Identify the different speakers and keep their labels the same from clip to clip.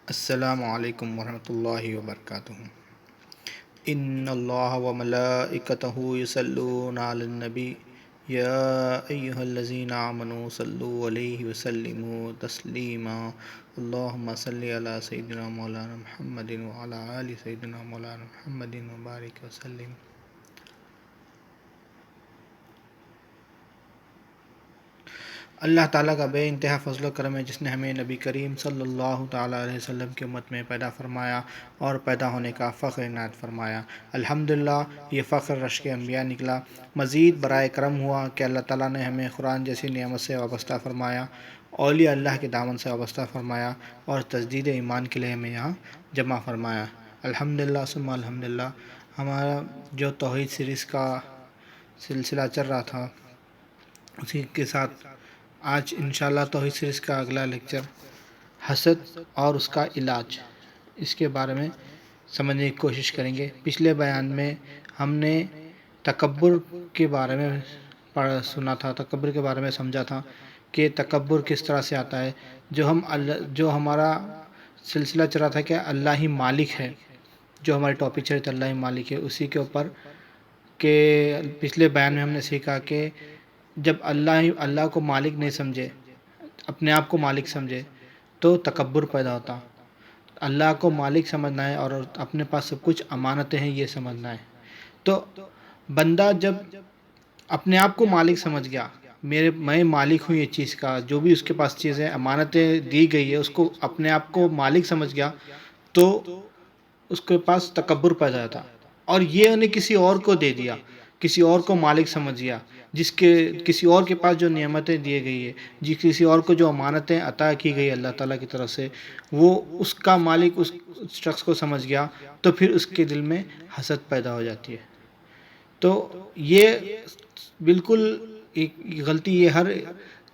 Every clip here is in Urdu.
Speaker 1: السلام علیکم ورحمۃ اللہ وبرکاتہ۔ ان اللہ و ملائکتہ یصلون علی النبی یا ایھا الذین آمنوا صلوا علیہ وسلموا تسلیما اللہم صلی علی سیدنا مولانا محمد وعلی آل سیدنا مولانا محمد وبارک وسلم۔ اللہ تعالیٰ کا بے انتہا فضل و کرم ہے جس نے ہمیں نبی کریم صلی اللہ تعالیٰ علیہ وسلم کی امت میں پیدا فرمایا اور پیدا ہونے کا فخر عنایت فرمایا۔ الحمدللہ یہ فخر رشک انبیاء نکلا۔ مزید برائے کرم ہوا کہ اللہ تعالیٰ نے ہمیں قرآن جیسی نعمت سے وابستہ فرمایا، اولیاء اللہ کے دامن سے وابستہ فرمایا اور تجدید ایمان کے لیے ہمیں یہاں جمع فرمایا۔ الحمدللہ ثم الحمدللہ۔ ہمارا جو توحید سیریز کا سلسلہ چل رہا تھا اسی کے ساتھ آج انشاءاللہ توحید سیریز کا اگلا لیکچر حسد اور اس کا علاج، اس کے بارے میں سمجھنے کی کوشش کریں گے۔ پچھلے بیان میں ہم نے تکبر کے بارے میں سنا تھا، تکبر کے بارے میں سمجھا تھا کہ تکبر کس طرح سے آتا ہے۔ جو ہمارا سلسلہ چل رہا تھا کہ اللہ ہی مالک ہے، جو ہماری ٹاپک چل رہی تھی اللہ ہی مالک ہے، اسی کے اوپر کہ پچھلے بیان میں ہم نے سیکھا کہ جب اللہ کو مالک نہیں سمجھے، اپنے آپ کو مالک سمجھے تو تکبر پیدا ہوتا۔ اللہ کو مالک سمجھنا ہے اور اپنے پاس سب کچھ امانتیں ہیں یہ سمجھنا ہے۔ تو بندہ جب اپنے آپ کو مالک سمجھ گیا، میں مالک ہوں یہ چیز کا، جو بھی اس کے پاس چیز ہے امانتیں دی گئی ہے، اس کو اپنے آپ کو مالک سمجھ گیا تو اس کے پاس تکبر پیدا ہوتا، اور یہ انہیں کسی اور کو دے دیا، کسی اور کو مالک سمجھ گیا، کسی اور کے پاس جو نعمتیں دی گئی ہے، کسی اور کو جو امانتیں عطا کی گئی اللہ تعالیٰ کی طرف سے، وہ اس کا مالک اس شخص کو سمجھ گیا تو پھر اس کے دل میں حسد پیدا ہو جاتی ہے۔ تو یہ بالکل ایک غلطی، یہ ہر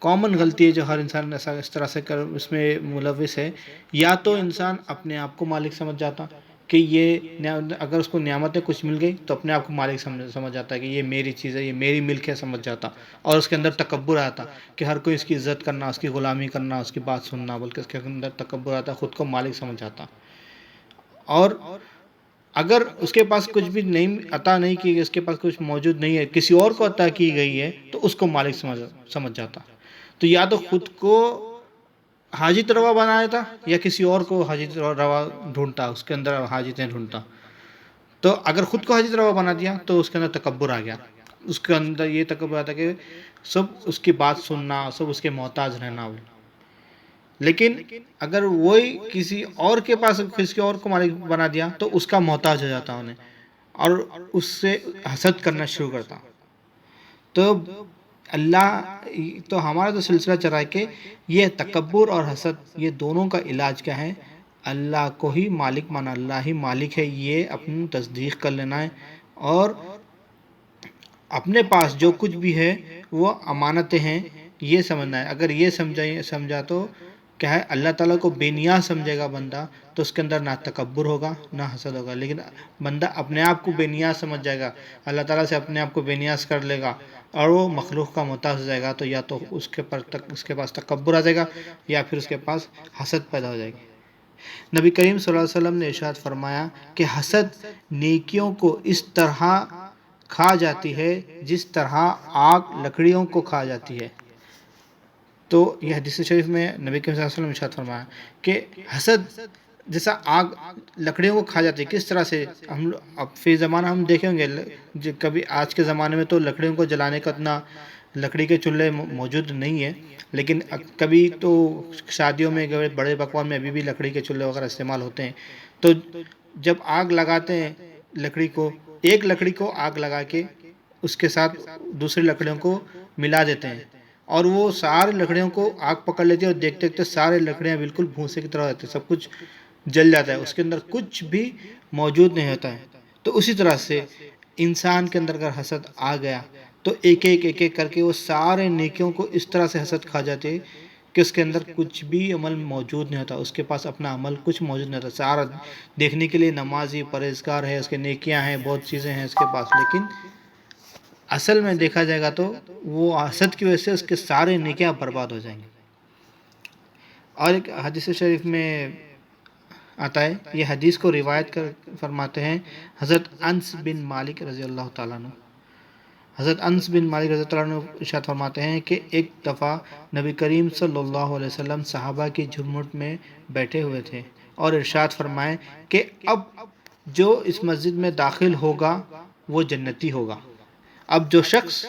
Speaker 1: کامن غلطی ہے جو ہر انسان اس طرح سے اس میں ملوث ہے۔ یا تو انسان اپنے آپ کو مالک سمجھ جاتا کہ یہ اگر اس کو نعمتیں کچھ مل گئی تو اپنے آپ کو مالک سمجھ جاتا ہے کہ یہ میری چیز ہے، یہ میری ملک ہے سمجھ جاتا، اور اس کے اندر تکبر آتا کہ ہر کوئی اس کی عزت کرنا، اس کی غلامی کرنا، اس کی بات سننا، بلکہ اس کے اندر تکبر آتا، خود کو مالک سمجھ جاتا۔ اور اگر اس کے پاس کچھ بھی نہیں عطا نہیں کی گئی، اس کے پاس کچھ موجود نہیں ہے، کسی اور کو عطا کی گئی ہے تو اس کو مالک سمجھ جاتا۔ تو یا تو خود کو حاجت روا بنایا تھا یا کسی اور کو حاجت روا ڈھونڈتا، اس کے اندر حاجتیں ڈھونڈتا۔ تو اگر خود کو حاجت روا بنا دیا تو اس کے اندر تکبر آ گیا، اس کے اندر یہ تکبر آتا کہ سب اس کی بات سننا، سب اس کے محتاج رہنا۔ لیکن اگر وہی کسی اور کے پاس کسی اور کو مالک بنا دیا تو اس کا محتاج ہو جاتا انہیں، اور اس سے حسد کرنا شروع کرتا۔ تو ہمارا تو سلسلہ چل رہا ہے کہ یہ تکبر اور حسد، یہ دونوں کا علاج کیا ہے؟ اللہ کو ہی مالک مانا، اللہ ہی مالک ہے، یہ اپنی تصدیق کر لینا ہے، اور اپنے پاس جو کچھ بھی ہے وہ امانتیں ہیں یہ سمجھنا ہے۔ اگر یہ سمجھا تو کیا ہے، اللہ تعالیٰ کو بے نیاز سمجھے گا بندہ تو اس کے اندر نہ تکبر ہوگا نہ حسد ہوگا۔ لیکن بندہ اپنے آپ کو بے نیاز سمجھ جائے گا، اللہ تعالیٰ سے اپنے آپ کو بے نیاز کر لے گا اور وہ مخلوق کا محتاج ہو جائے گا، تو یا تو اس کے پاس تکبر آ جائے گا یا پھر اس کے پاس حسد پیدا ہو جائے گی۔ نبی کریم صلی اللہ علیہ وسلم نے ارشاد فرمایا کہ حسد نیکیوں کو اس طرح کھا جاتی ہے جس طرح آگ لکڑیوں کو کھا جاتی ہے۔ تو یہ حدیث شریف میں نبی کریم صلی اللہ علیہ وسلم نے ارشاد فرمایا کہ حسد جیسا آگ لکڑیوں کو کھا جاتی ہے، کس طرح سے ہم اب فی زمانہ ہم دیکھیں گے، کبھی آج کے زمانے میں تو لکڑیوں کو جلانے کا اتنا لکڑی کے چولہے موجود نہیں ہے، لیکن کبھی تو شادیوں میں بڑے پکوان میں ابھی بھی لکڑی کے چولہے وغیرہ استعمال ہوتے ہیں۔ تو جب آگ لگاتے ہیں لکڑی کو، ایک لکڑی کو آگ لگا کے اس کے ساتھ دوسری لکڑیوں کو ملا دیتے ہیں، اور وہ سارے لکڑیوں کو آگ پکڑ لیتی ہے، اور دیکھتے دیکھتے سارے لکڑیاں بالکل بھوسے کی طرح ہو جاتی ہیں، سب کچھ جل جاتا ہے، اس کے اندر کچھ بھی موجود نہیں ہوتا ہے۔ تو اسی طرح سے انسان کے اندر اگر حسد آ گیا تو ایک ایک کر کے وہ سارے نیکیوں کو اس طرح سے حسد کھا جاتے ہیں کہ اس کے اندر کچھ بھی عمل موجود نہیں ہوتا، اس کے پاس اپنا عمل کچھ موجود نہیں ہوتا۔ سارا دیکھنے کے لیے نمازی پرہیزگار ہے، اس کے نیکیاں ہیں، بہت چیزیں ہیں اس کے پاس، لیکن اصل میں دیکھا جائے گا تو وہ حسد کی وجہ سے اس کے سارے نیکیاں برباد ہو جائیں گے۔ اور ایک حدیث شریف میں آتا ہے. یہ حدیث کو روایت فرماتے ہیں حضرت انس بن مالک رضی اللہ تعالیٰ عنہ. حضرت انس بن مالک رضی اللہ عنہ ارشاد فرماتے ہیں کہ ایک دفعہ نبی کریم صلی اللہ علیہ وسلم صحابہ کی جھرمٹ میں بیٹھے ہوئے تھے اور ارشاد فرمائے کہ اب جو اس مسجد میں داخل ہوگا وہ جنتی ہوگا. اب جو شخص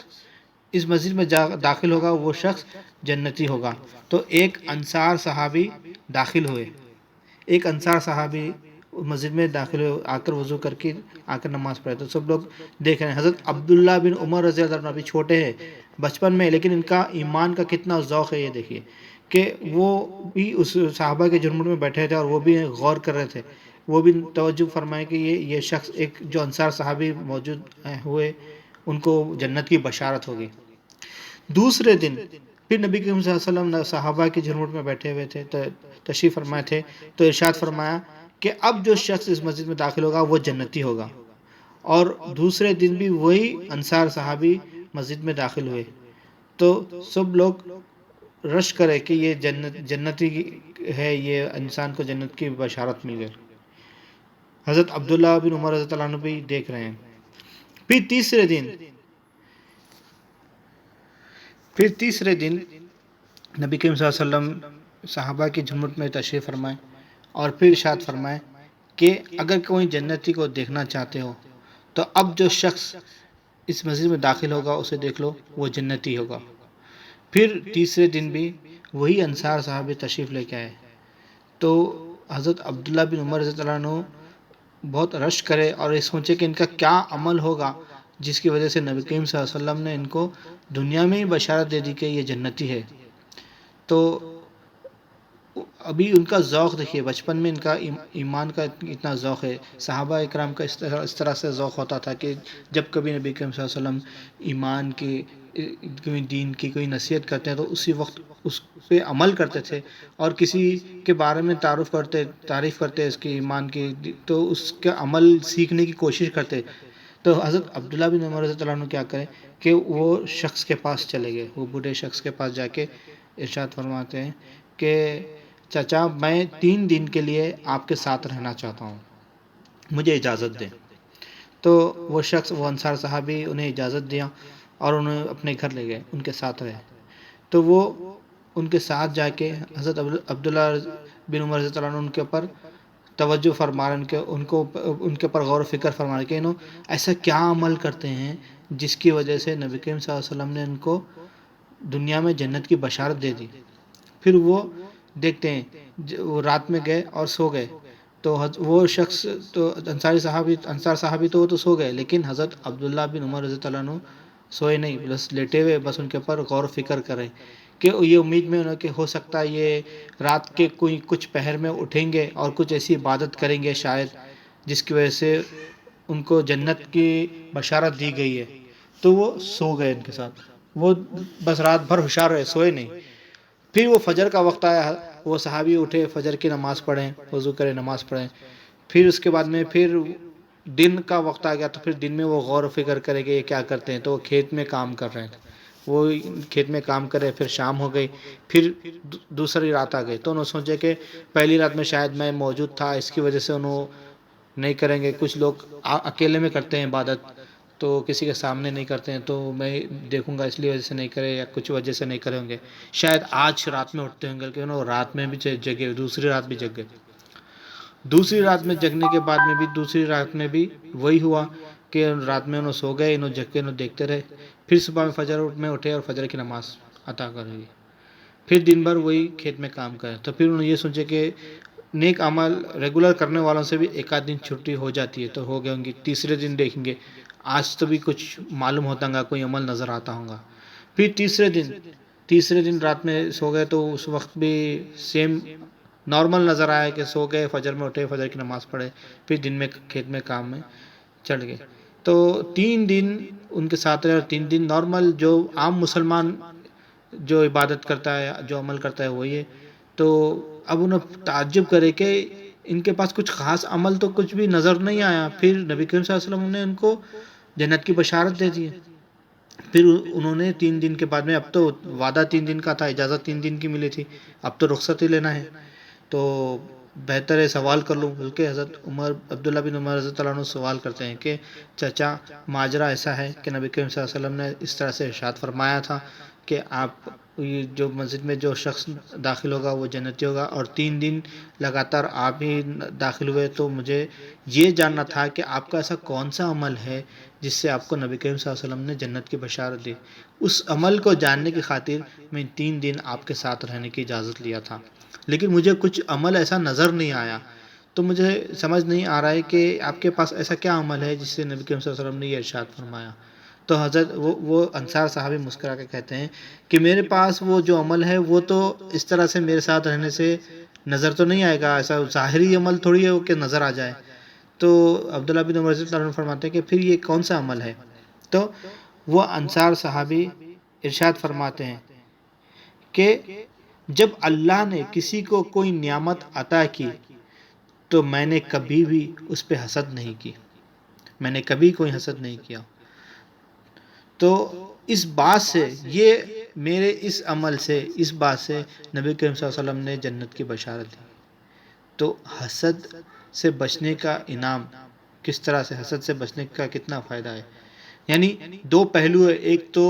Speaker 1: اس مسجد میں داخل ہوگا وہ شخص جنتی ہوگا. تو ایک انصار صحابی داخل ہوئے. ایک انصار صحابی مسجد میں داخل ہوئے, آ کر وضو کر کے آ کر نماز پڑھے. تو سب لوگ دیکھ رہے ہیں. حضرت عبداللہ بن عمر رضی اللہ عنہ ابھی چھوٹے ہیں بچپن میں, لیکن ان کا ایمان کا کتنا ذوق ہے یہ دیکھیے کہ وہ بھی اس صحابہ کے جھرمٹ میں بیٹھے تھے اور وہ بھی غور کر رہے تھے. وہ بھی توجہ فرمائے کہ یہ شخص ایک جو انصار صحابی موجود ہوئے ان کو جنت کی بشارت ہوگی. دوسرے دن پھر نبی کریم صلی اللہ علیہ وسلم صحابہ کی جھرمٹ میں بیٹھے ہوئے تھے, تشریف فرمائے تھے, تو ارشاد فرمایا کہ اب جو شخص اس مسجد میں داخل ہوگا وہ جنتی ہوگا. اور دوسرے دن بھی وہی انصار صحابی مسجد میں داخل ہوئے. تو سب لوگ رش کرے کہ یہ جنتی ہے, یہ انسان کو جنت کی بشارت مل گئی. حضرت عبداللہ بن عمر رضی اللہ عنہ بھی دیکھ رہے ہیں. پھر تیسرے دن نبی کریم صلی اللہ علیہ وسلم صحابہ کی جھرمٹ میں تشریف فرمائے اور پھر ارشاد فرمائے کہ اگر کوئی جنتی کو دیکھنا چاہتے ہو تو اب جو شخص اس مسجد میں داخل ہوگا اسے دیکھ لو, وہ جنتی ہوگا. پھر تیسرے دن بھی وہی انصار صحابی تشریف لے کے آئے. تو حضرت عبداللہ بن عمر رضی اللہ عنہ بہت رش کرے اور یہ سوچے کہ ان کا کیا عمل ہوگا جس کی وجہ سے نبی کریم صلی اللہ علیہ وسلم نے ان کو دنیا میں ہی بشارت دے دی کہ یہ جنتی ہے. تو ابھی ان کا ذوق دیکھیے, بچپن میں ان کا ایمان کا اتنا ذوق ہے. صحابہ اکرام کا اس طرح سے ذوق ہوتا تھا کہ جب کبھی نبی کریم صلی اللہ علیہ وسلم ایمان کی کوئی دین کی کوئی نصیحت کرتے ہیں تو اسی وقت اس پہ عمل کرتے تھے, اور کسی کے بارے میں تعریف کرتے اس کی ایمان کی تو اس کا عمل سیکھنے کی کوشش کرتے. تو حضرت عبداللہ بن عمر رضی اللہ عنہ کیا کریں کہ وہ شخص کے پاس چلے گئے, وہ بوڑھے شخص کے پاس جا کے ارشاد فرماتے ہیں کہ چچا میں 3 دن کے لیے آپ کے ساتھ رہنا چاہتا ہوں, مجھے اجازت دیں. تو وہ شخص, وہ انصار صحابی انہیں اجازت دیا اور انہیں اپنے گھر لے گئے, ان کے ساتھ رہے. تو وہ ان کے ساتھ جا کے حضرت عبداللہ بن عمر رضی اللہ عنہ ان کے اوپر توجہ فرما رہے, ان کے اوپر غور و فکر فرما رہے کہ انہوں ایسا کیا عمل کرتے ہیں جس کی وجہ سے نبی کریم صلی اللہ علیہ وسلم نے ان کو دنیا میں جنت کی بشارت دے دی. پھر وہ دیکھتے ہیں وہ رات میں گئے اور سو گئے. تو وہ شخص تو انصار صحابی تو وہ تو سو گئے, لیکن حضرت عبداللہ بن عمر رضی اللہ عنہ سوئے نہیں, بس لیٹے ہوئے بس ان کے اوپر غور و فکر کریں کہ یہ امید میں انہوں کہ ہو سکتا ہے یہ رات کے کچھ پہر میں اٹھیں گے اور کچھ ایسی عبادت کریں گے شاید جس کی وجہ سے ان کو جنت کی بشارت دی گئی ہے. تو وہ سو گئے ان کے ساتھ, وہ بس رات بھر ہوشیار رہے, سوئے نہیں. پھر وہ فجر کا وقت آیا, وہ صحابی اٹھے, فجر کی نماز پڑھیں, وضو کریں, نماز پڑھیں. پھر اس کے بعد میں پھر دن کا وقت آ گیا, تو پھر دن میں وہ غور و فکر کرے کہ یہ کیا کرتے ہیں, تو وہ کھیت میں کام کر رہے ہیں. وہ کھیت میں کام کرے, پھر شام ہو گئی, پھر دوسری رات آ گئی. تو انہوں نے سوچے کہ پہلی رات میں شاید میں موجود تھا, اس کی وجہ سے انہوں نہیں کریں گے. کچھ لوگ اکیلے میں کرتے ہیں عبادت, تو کسی کے سامنے نہیں کرتے ہیں, تو میں دیکھوں گا اس لیے وجہ سے نہیں کرے, یا کچھ وجہ سے نہیں کریں گے. شاید آج رات میں اٹھتے ہوں گے کہ انہوں رات میں بھی جگے, دوسری رات بھی جگ گئے. دوسری رات میں جگنے کے بعد میں بھی دوسری رات میں بھی وہی ہوا کہ رات میں انہوں سو گئے, انہوں جگ کے انہوں دیکھتے رہے. پھر صبح میں فجر میں اٹھے اور فجر کی نماز عطا کر دی. پھر دن بھر وہی کھیت میں کام کرے. تو پھر انہوں نے یہ سوچے کہ نیک عمل ریگولر کرنے والوں سے بھی ایک آدھ دن چھٹی ہو جاتی ہے, تو ہو گئے ہوں گی. تیسرے دن دیکھیں گے آج تو بھی کچھ معلوم ہوتا گا, کوئی عمل نظر آتا ہوگا. پھر تیسرے دن رات میں سو گئے, تو اس وقت بھی سیم نارمل نظر آیا کہ سو گئے, فجر میں اٹھے, فجر کی نماز پڑھے, پھر دن میں کھیت میں کام میں چڑھ گئے. تو 3 دن ان کے ساتھ رہے, اور 3 دن نارمل جو عام مسلمان جو عبادت کرتا ہے, جو عمل کرتا ہے وہی ہے. تو اب انہیں تعجب کرے کہ ان کے پاس کچھ خاص عمل تو کچھ بھی نظر نہیں آیا. پھر نبی کریم صلی اللہ علیہ وسلم نے ان کو جنت کی بشارت دے دی. پھر انہوں نے 3 دن کے بعد میں, اب تو وعدہ 3 دن کا تھا, اجازت 3 دن کی ملی تھی, اب تو رخصت ہی لینا ہے. تو بہتر ہے سوال کر لوں، بلکہ حضرت عبداللہ بن عمر رضی اللہ عنہ سوال کرتے ہیں کہ چچا ماجرا ایسا ہے کہ نبی کریم صلی اللہ علیہ وسلم نے اس طرح سے ارشاد فرمایا تھا کہ آپ جو مسجد میں جو شخص داخل ہوگا وہ جنتی ہوگا، اور 3 دن لگاتار آپ ہی داخل ہوئے، تو مجھے یہ جاننا تھا کہ آپ کا ایسا کون سا عمل ہے جس سے آپ کو نبی کریم صلی اللہ علیہ وسلم نے جنت کی بشارت دی۔ اس عمل کو جاننے کی خاطر میں 3 دن آپ کے ساتھ رہنے کی اجازت لیا تھا، لیکن مجھے کچھ عمل ایسا نظر نہیں آیا، تو مجھے سمجھ نہیں آ رہا ہے کہ آپ کے پاس ایسا کیا عمل ہے جس سے نبی کریم صلی اللہ علیہ وسلم نے یہ ارشاد فرمایا۔ تو حضرت وہ انصار صحابی مسکرا کے کہتے ہیں کہ میرے پاس وہ جو عمل ہے وہ تو اس طرح سے میرے ساتھ رہنے سے نظر تو نہیں آئے گا، ایسا ظاہری عمل تھوڑی ہے کہ نظر آ جائے۔ تو عبداللہ بن عمر رضی اللہ عنہ فرماتے ہیں کہ پھر یہ کون سا عمل ہے؟ تو وہ انصار صحابی ارشاد فرماتے ہیں کہ جب اللہ نے کسی کو کوئی نعمت عطا کی تو میں نے کبھی بھی اس پہ حسد نہیں کی، میں نے کبھی کوئی حسد نہیں کیا۔ تو اس بات سے یہ میرے اس عمل سے، اس بات سے نبی کریم صلی اللہ علیہ وسلم نے جنت کی بشارت دی۔ تو حسد سے بچنے کا انعام کس طرح سے، حسد سے بچنے کا کتنا فائدہ ہے، یعنی 2 پہلو ہے، ایک تو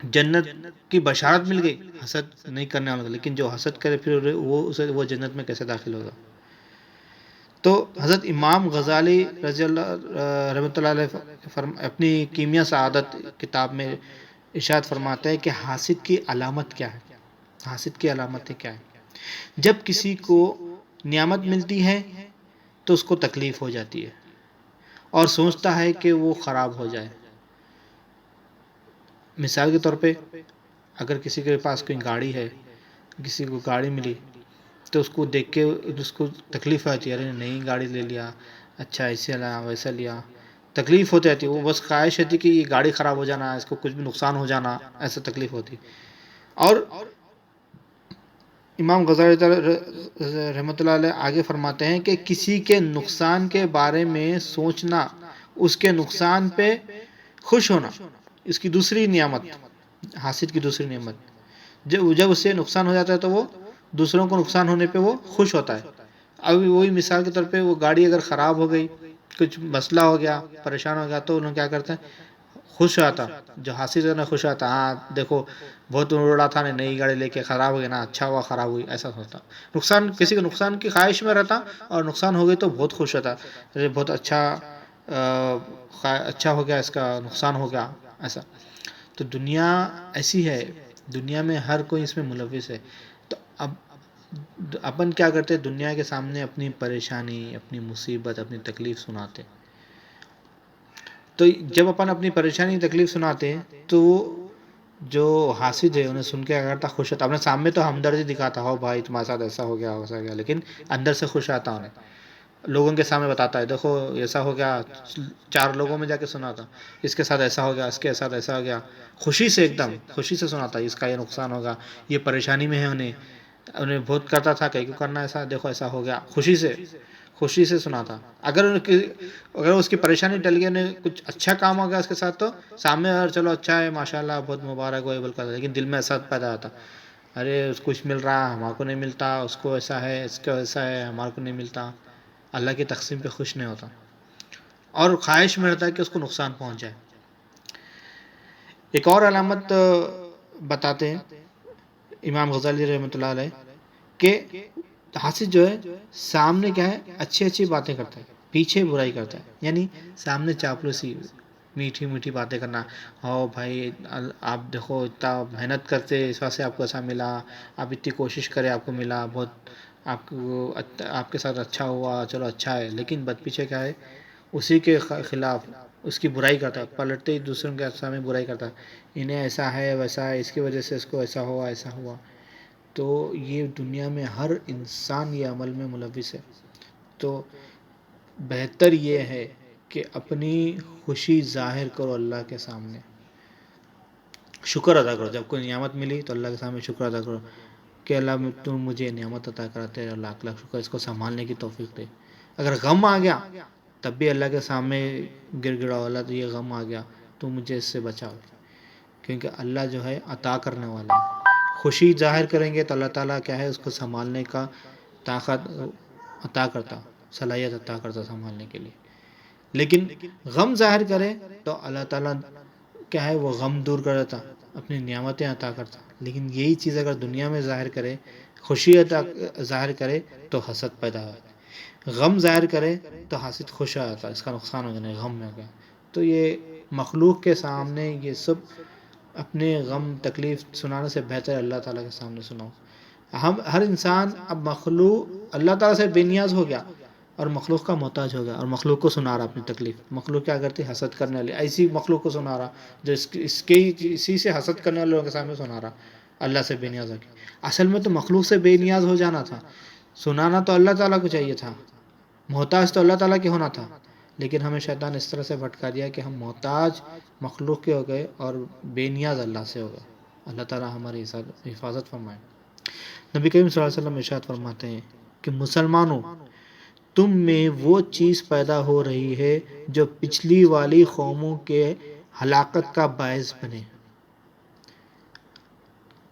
Speaker 1: جنت کی بشارت مل گئی حسد نہیں کرنے والوں کو، لیکن جو حسد کرے پھر وہ جنت میں کیسے داخل ہوگا؟ تو حضرت امام غزالی رضی اللہ رحمۃ اللہ علیہ اپنی کیمیا سعادت کتاب میں ارشاد فرماتے ہیں کہ حاسد کی علامت کیا ہے، حاسد کی علامتیں کیا ہے؟ جب کسی کو نعمت ملتی ہے تو اس کو تکلیف ہو جاتی ہے اور سوچتا ہے کہ وہ خراب ہو جائے۔ مثال کے طور پہ اگر کسی کے پاس کوئی گاڑی ہے، کسی کو گاڑی ملی تو اس کو دیکھ کے اس کو تکلیف آتی ہے، ارے نئی گاڑی لے لیا، اچھا ایسے لیا ویسا لیا، تکلیف ہوتی ہے، وہ بس خواہش ہوتی کہ یہ گاڑی خراب ہو جانا، اس کو کچھ بھی نقصان ہو جانا، ایسا تکلیف ہوتی۔ اور امام غزالی رحمۃ اللہ علیہ آگے فرماتے ہیں کہ کسی کے نقصان کے بارے میں سوچنا، اس کے نقصان پہ خوش ہونا، اس کی دوسری نعمت، حاسد کی دوسری نعمت، جب اس سے نقصان ہو جاتا ہے تو وہ دوسروں کو نقصان ہونے پہ وہ خوش ہوتا ہے۔ اب وہی مثال کے طور پہ وہ گاڑی اگر خراب ہو گئی، کچھ مسئلہ ہو گیا، پریشان ہو گیا، تو انہوں کیا کرتے ہیں؟ خوش آتا، جو حاسد ہے نا خوش آتا، ہاں دیکھو بہت اڑا تھا نے نئی گاڑی لے کے، خراب ہو گیا نا، اچھا ہوا خراب ہوئی، ایسا ہوتا۔ نقصان کسی کو نقصان کی خواہش میں رہتا اور نقصان ہو گئی تو بہت خوش ہوتا، ارے بہت اچھا اچھا ہو گیا، اس کا نقصان ہو گیا، ایسا۔ تو دنیا ایسی ہے، دنیا میں ہر کوئی اس میں ملوث ہے۔ تو اب اپن کیا کرتے ہیں؟ دنیا کے سامنے اپنی پریشانی، اپنی مصیبت، اپنی تکلیف سناتے۔ تو جب اپن اپنی پریشانی تکلیف سناتے ہیں تو جو حاسد ہے انہیں سن کے کیا کرتا؟ خوش ہوتا، اپنے سامنے تو ہمدردی دکھاتا، ہو بھائی تمہارے ساتھ ایسا ہو گیا ویسا ہو گیا، لیکن اندر سے خوش آتا انہیں، لوگوں کے سامنے بتاتا ہے دیکھو ایسا ہو گیا، 4 لوگوں میں جا کے سناتا، اس کے ساتھ ایسا ہو گیا، اس کے ساتھ ایسا ہو گیا، خوشی سے، ایک دم خوشی سے سناتا، اس کا یہ نقصان ہوگا، یہ پریشانی میں ہے، انہیں بہت کرتا تھا کہ کیوں کرنا ایسا، دیکھو ایسا ہو گیا، خوشی سے سناتا۔ اگر اس کی پریشانی ٹل گئی، انہیں کچھ اچھا کام ہو گیا اس کے ساتھ، تو سامنے اگر چلو اچھا ہے ماشاءاللہ بہت مبارک ہو بلکہ، لیکن دل میں ایسا پیدا ہوتا، ارے اس کو کچھ مل رہا ہمارے کو نہیں ملتا، اس کو ایسا ہے، اس کو ایسا ہے، ہمارے کو نہیں ملتا، اللہ کی تقسیم پہ خوش نہیں ہوتا اور خواہش میں رہتا ہے کہ اس کو نقصان پہنچ جائے۔ ایک اور علامت بتاتے ہیں امام غزالی رحمۃ اللہ علیہ کہ حاسد جو ہے سامنے کیا ہے؟ اچھی اچھی باتیں کرتا ہے، پیچھے برائی کرتا ہے، یعنی سامنے چاپلوسی، میٹھی میٹھی باتیں کرنا، او بھائی آپ دیکھو اتنا محنت کرتے اس واسطے آپ کو ایسا ملا، آپ اتنی کوشش کرے آپ کو ملا، بہت آپ کے ساتھ اچھا ہوا، چلو اچھا ہے، لیکن بد پیچھے کیا ہے؟ اسی کے خلاف اس کی برائی کرتا ہے، پلٹتے ہی دوسروں کے سامنے برائی کرتا ہے، انہیں ایسا ہے ویسا ہے، اس کی وجہ سے اس کو ایسا ہوا ایسا ہوا۔ تو یہ دنیا میں ہر انسان یہ عمل میں ملوث ہے۔ تو بہتر یہ ہے کہ اپنی خوشی ظاہر کرو اللہ کے سامنے، شکر ادا کرو، جب کوئی نعمت ملی تو اللہ کے سامنے شکر ادا کرو کہ اللہ تم مجھے نعمت عطا کرا، تیرا لاکھ لاکھ شکر، اس کو سنبھالنے کی توفیق دے۔ اگر غم آ گیا تب بھی اللہ کے سامنے گر گڑاؤ، اللہ تو یہ غم آ گیا تو مجھے اس سے بچاؤ، کیونکہ اللہ جو ہے عطا کرنے والا ہے۔ خوشی ظاہر کریں گے تو اللہ تعالیٰ کیا ہے؟ اس کو سنبھالنے کا طاقت عطا کرتا، صلاحیت عطا کرتا سنبھالنے کے لیے. لیکن غم ظاہر کرے تو اللہ تعالیٰ کیا ہے، وہ غم دور کر دیتا، اپنی نعمتیں عطا کرتا. لیکن یہی چیز اگر دنیا میں ظاہر کرے، خوشی ظاہر کرے تو حسد پیدا ہوتا ہے. غم ظاہر کرے تو حاسد خوش ہو جاتا، اس کا نقصان ہو جانا، غم میں گیا. تو یہ مخلوق کے سامنے یہ سب اپنے غم تکلیف سنانے سے بہتر اللہ تعالیٰ کے سامنے سناؤ. ہر انسان اب مخلوق اللہ تعالیٰ سے بے نیاز ہو گیا اور مخلوق کا محتاج ہو گیا، اور مخلوق کو سنا رہا اپنی تکلیف. مخلوق کیا کرتی؟ حسد کرنے والی ایسی مخلوق کو سنا رہا جو اسی سے حسد کرنے والے لوگوں کے سامنے سنا رہا اللہ سے بے نیاز ہو گیا. اصل میں تو مخلوق سے بے نیاز ہو جانا تھا، سنانا تو اللہ تعالیٰ کو چاہیے تھا، محتاج تو اللہ تعالیٰ کے ہونا تھا. لیکن ہمیں شیطان اس طرح سے بھٹکا دیا کہ ہم محتاج مخلوق کے ہو گئے اور بے نیاز اللہ سے ہو گئے. اللہ تعالیٰ ہماری حفاظت فرمائے. نبی کریم صلی اللہ علیہ وسلم ارشاد فرماتے ہیں کہ مسلمانوں، تم میں وہ چیز پیدا ہو رہی ہے جو پچھلی والی قوموں کے ہلاکت کا باعث بنے.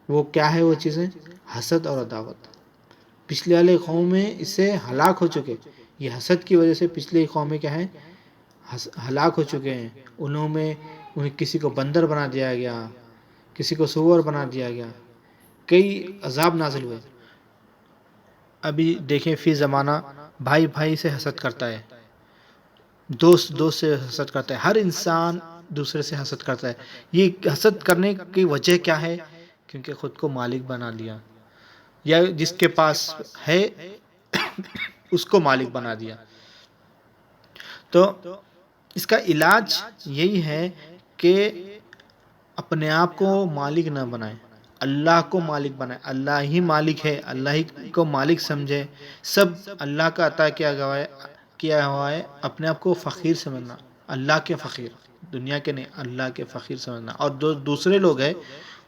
Speaker 1: وہ کیا ہے وہ چیزیں؟ حسد اور عداوت. پچھلی والی قوم میں اس سے ہلاک ہو چکے، یہ حسد کی وجہ سے پچھلی قومیں کیا ہیں، ہلاک ہو چکے ہیں. انہیں کسی کو بندر بنا دیا گیا، کسی کو سور بنا دیا گیا، کئی عذاب نازل ہوئے. ابھی دیکھیں فی زمانہ بھائی بھائی سے حسد کرتا ہے، دوست دوست سے حسد کرتا ہے، ہر انسان دوسرے سے حسد کرتا ہے. یہ حسد کرنے کی وجہ کیا ہے؟ کیونکہ خود کو مالک بنا لیا، یا جس کے پاس ہے اس کو مالک بنا دیا. تو اس کا علاج یہی ہے کہ اپنے آپ کو مالک نہ بنائیں، اللہ کو مالک بنائیں. اللہ ہی مالک ہے، اللہ ہی کو مالک سمجھے. سب اللہ کا عطا کیا ہوا ہے. اپنے آپ کو فقیر سمجھنا، اللہ کے فقیر، دنیا کے نہیں، اللہ کے فقیر سمجھنا. اور دوسرے لوگ ہیں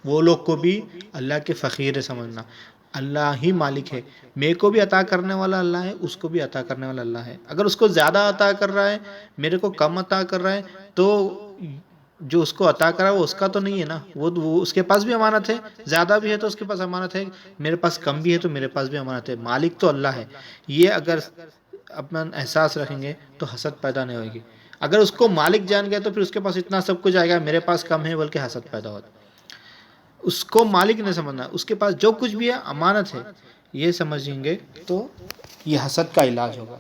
Speaker 1: وہ لوگ کو بھی اللہ کے فقیر سمجھنا. اللہ ہی مالک ہے، میرے کو بھی عطا کرنے والا اللہ ہے، اس کو بھی عطا کرنے والا اللہ ہے. اگر اس کو زیادہ عطا کر رہا ہے، میرے کو کم عطا کر رہا ہے، تو جو اس کو عطا کرا وہ اس کا تو نہیں ہے نا، وہ اس کے پاس بھی امانت ہے. زیادہ بھی ہے تو اس کے پاس امانت ہے، میرے پاس کم بھی ہے تو میرے پاس بھی امانت ہے. مالک تو اللہ ہے. یہ اگر اپنا احساس رکھیں گے تو حسد پیدا نہیں ہوگی. اگر اس کو مالک جان گیا تو پھر اس کے پاس اتنا سب کچھ آئے گا، میرے پاس کم ہے بلکہ حسد پیدا ہوتا. اس کو مالک نہیں سمجھنا، اس کے پاس جو کچھ بھی ہے امانت ہے، یہ سمجھیں گے تو یہ حسد کا علاج ہوگا.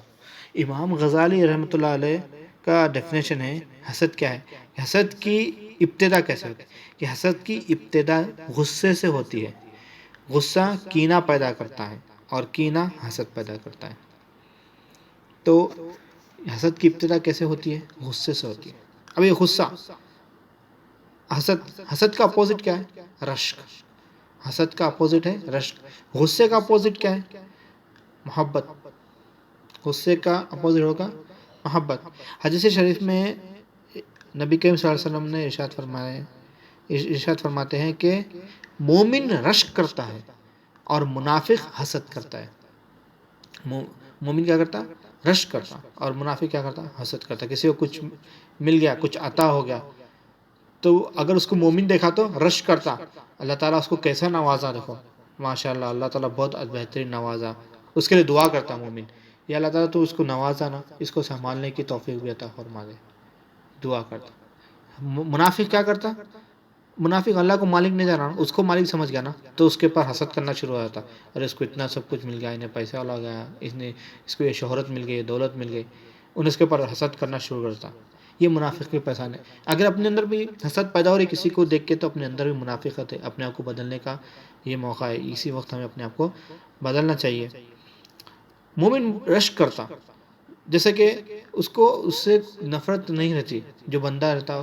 Speaker 1: امام غزالی رحمۃ اللہ علیہ کا ڈیفینیشن ہے حسد کیا ہے. حسد کی ابتدا کیسے ہوتی ہے؟ کہ حسد کی ابتدا غصے سے ہوتی ہے. غصہ کینہ پیدا کرتا ہے اور کینہ حسد پیدا کرتا ہے. تو حسد کی ابتدا کیسے ہوتی ہے؟ غصے سے ہوتی ہے. اب یہ غصہ، حسد کا اپوزٹ کیا ہے؟ رشک. حسد کا اپوزٹ ہے رشک. غصے کا اپوزٹ کیا ہے؟ محبت. غصے کا اپوزٹ ہوگا محبت. حدیث شریف میں نبی کریم صلی اللہ علیہ وسلم نے ارشاد فرماتے ہیں کہ مومن رشک کرتا ہے اور منافق حسد کرتا ہے. مومن کیا کرتا؟ رشک کرتا. اور منافق کیا کرتا؟ حسد کرتا. کسی کو کچھ مل گیا، کچھ عطا ہو گیا، تو اگر اس کو مومن دیکھا تو رشک کرتا، اللہ تعالیٰ اس کو کیسا نوازا، دیکھو ماشاءاللہ اللہ تعالیٰ بہت بہترین نوازا. اس کے لیے دعا کرتا مومن، یا اللہ تعالیٰ تو اس کو نوازا نا، اس کو سنبھالنے کی توفیق بھی عطا فرما دے، دعا کرتا. منافق کیا کرتا؟ منافق اللہ کو مالک نہیں جانا، اس کو مالک سمجھ گیا نا، تو اس کے پر حسد کرنا شروع ہو جاتا. اور اس کو اتنا سب کچھ مل گیا، انہیں پیسہ والا گیا، اس کو یہ شہرت مل گئی، دولت مل گئی، ان اس کے پر حسد کرنا شروع کرتا. یہ منافق کی پہچان ہے. اگر اپنے اندر بھی حسد پیدا ہو رہی کسی کو دیکھ کے تو اپنے اندر بھی منافقت ہے. اپنے آپ کو بدلنے کا یہ موقع ہے، اسی وقت ہمیں اپنے آپ کو بدلنا چاہیے. مومن رشک کرتا، جیسے کہ اس سے نفرت نہیں رہتی. جو بندہ رہتا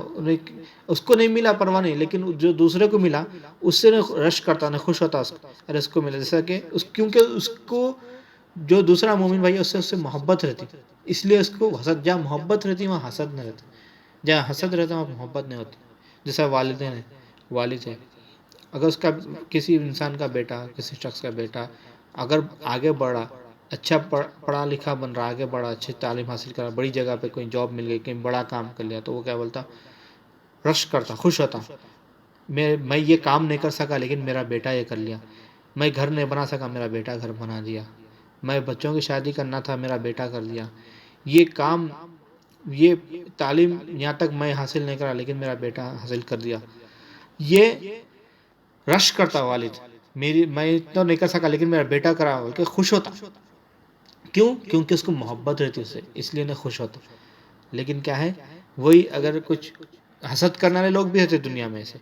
Speaker 1: اس کو نہیں ملا پرواہ نہیں، لیکن جو دوسرے کو ملا اس سے رشک کرتا، نہ خوش ہوتا اگر اس کو ملا. جیسا کہ کیونکہ اس کو جو دوسرا مومن بھائی اس سے محبت رہتی، اس لیے اس کو حسد. جہاں محبت رہتی وہاں حسد نہیں رہتا، جہاں حسد رہتا وہاں محبت نہیں ہوتی. جیسا والدین ہیں، والد ہے، اگر اس کا کسی انسان کا بیٹا، کسی شخص کا بیٹا اگر آگے بڑھا، اچھا پڑھا لکھا بن رہا، آگے بڑھا، اچھی تعلیم حاصل کرا، بڑی جگہ پہ کوئی جاب مل گئی، کہیں بڑا کام کر لیا، تو وہ کیا بولتا؟ رشک کرتا، خوش ہوتا. میں یہ کام نہیں کر سکا لیکن میرا بیٹا یہ کر لیا. میں گھر نہیں بنا سکا، میرا بیٹا گھر بنا دیا. میں بچوں کی شادی کرنا تھا، میرا بیٹا کر دیا، یہ کام، یہ تعلیم یہاں تک میں حاصل نہیں کرا لیکن میرا بیٹا حاصل کر دیا. یہ رش کرتا والد، میں تو نہیں کر سکا لیکن میرا بیٹا کرا، بول کے خوش ہوتا. کیوں؟ کیونکہ اس کو محبت رہتی اس سے، اس لیے نہیں خوش ہوتا. لیکن کیا ہے، وہی اگر کچھ حسد کرنے والے لوگ بھی ہوتے دنیا میں سے،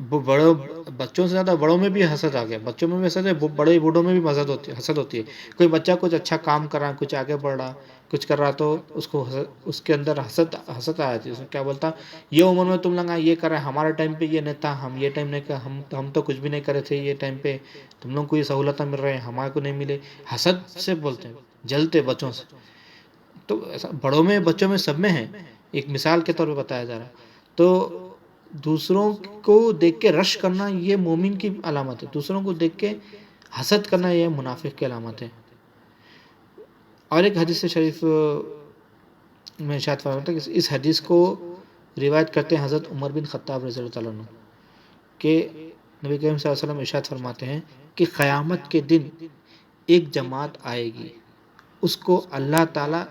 Speaker 1: بڑوں بچوں سے زیادہ بڑوں میں بھی حسد آ گیا، بچوں میں بھی حسد ہے، بڑے بوڑھوں میں بھی حسد ہوتی ہے. کوئی بچہ کچھ اچھا کام کر رہا، کچھ آگے بڑھ رہا، کچھ کر رہا، تو اس کے اندر حسد آ جاتی ہے. کیا بولتا، یہ عمر میں تم لوگ یہ کر رہے، ہمارے ٹائم پہ یہ نہیں تھا، ہم یہ ٹائم نہیں، ہم تو کچھ بھی نہیں کرے تھے یہ ٹائم پہ، تم لوگ کو یہ سہولتیں مل رہے ہیں، ہمارے کو نہیں ملے. حسد سے بولتے ہیں، جلتے بچوں سے. تو ایسا بڑوں میں، بچوں میں، سب میں ہے. ایک مثال کے طور پہ بتایا جا رہا. تو دوسروں کو دیکھ کے رش کرنا یہ مومن کی علامت ہے، دوسروں کو دیکھ کے حسد کرنا یہ منافق کی علامت ہے. اور ایک حدیث شریف میں ارشاد فرماتا ہے کہ اس حدیث کو روایت کرتے ہیں حضرت عمر بن خطاب رضی اللہ عنہ، کہ نبی کریم صلی اللہ علیہ وسلم ارشاد فرماتے ہیں کہ قیامت کے دن ایک جماعت آئے گی، اس کو اللہ تعالیٰ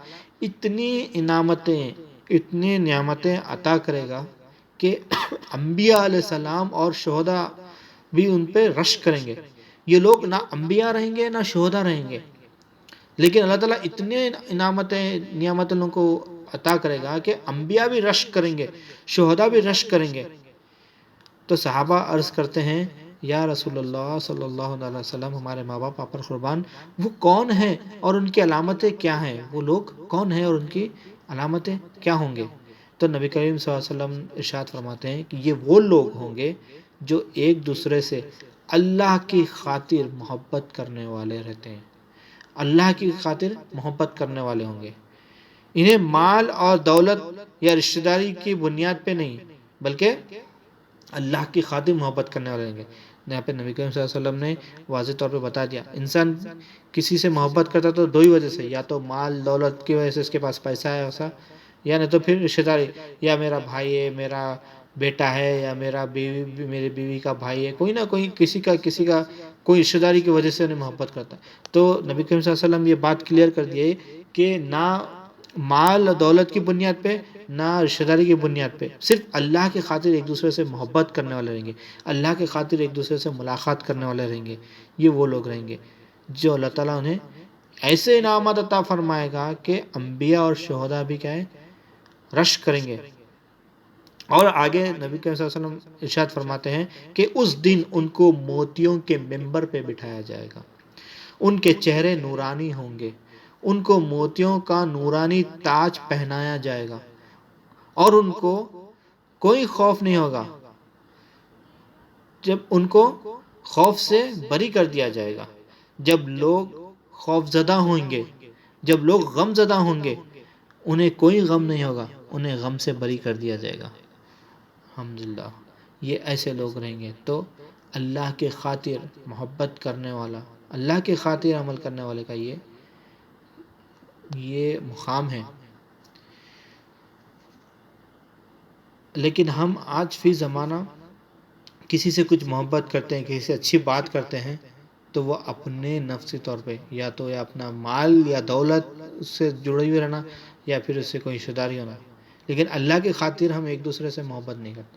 Speaker 1: اتنی انعامتیں، اتنی نعمتیں عطا کرے گا کہ انبیاء علیہ السلام اور شہداء بھی ان پہ رش کریں گے. یہ لوگ نہ انبیاء رہیں گے نہ شہداء رہیں گے، لیکن اللہ تعالیٰ اتنے نعمتیں ان کو عطا کرے گا کہ انبیاء بھی رش کریں گے، شہداء بھی رش کریں گے. تو صحابہ عرض کرتے ہیں، یا رسول اللہ صلی اللہ علیہ وسلم، ہمارے ماں باپ آپ پر قربان، وہ کون ہیں اور ان کی علامتیں کیا ہیں؟ وہ لوگ کون ہیں اور ان کی علامتیں کیا ہوں گے؟ تو نبی کریم صلی اللہ علیہ وسلم ارشاد فرماتے ہیں کہ یہ وہ لوگ ہوں گے جو ایک دوسرے سے اللہ کی خاطر محبت کرنے والے رہتے ہیں. اللہ کی خاطر محبت کرنے والے ہوں گے. انہیں مال اور دولت یا رشتہ داری کی بنیاد پہ نہیں، بلکہ اللہ کی خاطر محبت کرنے والے ہوں گے. یہاں پہ نبی کریم صلی اللہ علیہ وسلم نے واضح طور پہ بتا دیا، انسان کسی سے محبت کرتا تو دو ہی وجہ سے، یا تو مال دولت کی وجہ سے، اس کے پاس پیسہ ہے ایسا، یا نہیں تو پھر رشتہ داری، یا میرا بھائی ہے، میرا بیٹا ہے، یا میری بیوی کا بھائی ہے، کوئی نہ کوئی کسی کا کوئی رشتہ داری کی وجہ سے انہیں محبت کرتا ہے. تو نبی کریم صلی اللہ علیہ وسلم یہ بات کلیئر کر دیے کہ نہ مال دولت کی بنیاد پہ، نہ رشتہ داری کی بنیاد پہ، صرف اللہ کی خاطر ایک دوسرے سے محبت کرنے والے رہیں گے، اللہ کی خاطر ایک دوسرے سے ملاقات کرنے والے رہیں گے. یہ وہ لوگ رہیں گے جو اللہ تعالیٰ انہیں ایسے انعامات عطا فرمائے گا کہ انبیاء اور شہداء بھی کیا ہے، رش کریں گے. اور آگے نبی کریم صلی اللہ علیہ وسلم ارشاد فرماتے ہیں کہ اس دن ان کو موتیوں کے ممبر پہ بٹھایا جائے گا، ان کے چہرے نورانی ہوں گے، ان کو موتیوں کا نورانی تاج پہنایا جائے گا، اور ان کو کوئی خوف نہیں ہوگا. جب ان کو خوف سے بری کر دیا جائے گا، جب لوگ خوف زدہ ہوں گے، جب لوگ غم زدہ ہوں گے، انہیں کوئی غم نہیں ہوگا، انہیں غم سے بری کر دیا جائے گا. الحمدللہ، یہ ایسے لوگ رہیں گے. تو اللہ کے خاطر محبت کرنے والا، اللہ کے خاطر عمل کرنے والے کا یہ مقام ہے. لیکن ہم آج فی زمانہ کسی سے کچھ محبت کرتے ہیں، کسی سے اچھی بات کرتے ہیں، تو وہ اپنے نفسی طور پہ یا اپنا مال یا دولت اس سے جڑے ہوئے رہنا، یا پھر اس سے کوئی رشتہ داری ہونا. لیکن اللہ کی خاطر ہم ایک دوسرے سے محبت نہیں کرتے.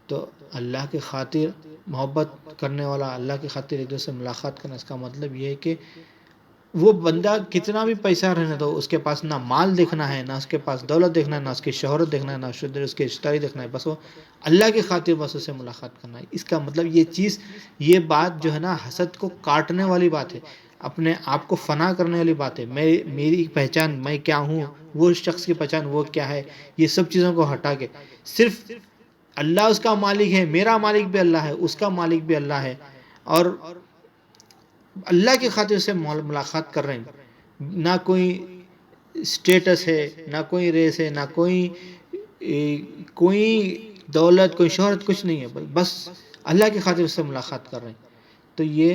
Speaker 1: تو اللہ کی خاطر محبت کرنے والا، اللہ کی خاطر ایک دوسرے سے ملاقات کرنا، اس کا مطلب یہ ہے کہ وہ بندہ کتنا بھی پیسہ رہنے دو، اس کے پاس نہ مال دیکھنا ہے، نہ اس کے پاس دولت دیکھنا ہے، نہ اس کی شہرت دیکھنا ہے، نہ اس کی رشتہ داری دیکھنا ہے، بس وہ اللہ کی خاطر بس اسے ملاقات کرنا ہے. اس کا مطلب یہ بات جو ہے نا، حسد کو کاٹنے والی بات ہے، اپنے آپ کو فنا کرنے والی بات ہے. میری پہچان، میں کیا ہوں، وہ شخص کی پہچان وہ کیا ہے، یہ سب چیزوں کو ہٹا کے صرف اللہ اس کا مالک ہے، میرا مالک بھی اللہ ہے، اس کا مالک بھی اللہ ہے، اور اللہ کی خاطر سے ملاقات کر رہے ہیں. نہ کوئی اسٹیٹس ہے، نہ کوئی ریس ہے، نہ کوئی دولت، کوئی شہرت، کچھ نہیں ہے، بس اللہ کی خاطر سے ملاقات کر رہے ہیں. تو یہ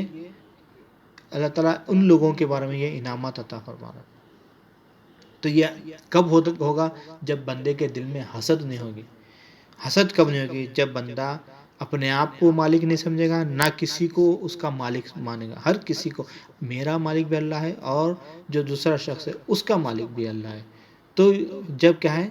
Speaker 1: اللہ تعالیٰ ان لوگوں کے بارے میں یہ انعامات عطا فرما رہا ہے. تو یہ کب ہوگا؟ جب بندے کے دل میں حسد نہیں ہوگی. حسد کب نہیں ہوگی؟ جب بندہ اپنے آپ کو مالک نہیں سمجھے گا، نہ کسی کو اس کا مالک مانے گا. ہر کسی کو میرا مالک بھی اللہ ہے اور جو دوسرا شخص ہے اس کا مالک بھی اللہ ہے. تو جب کیا ہے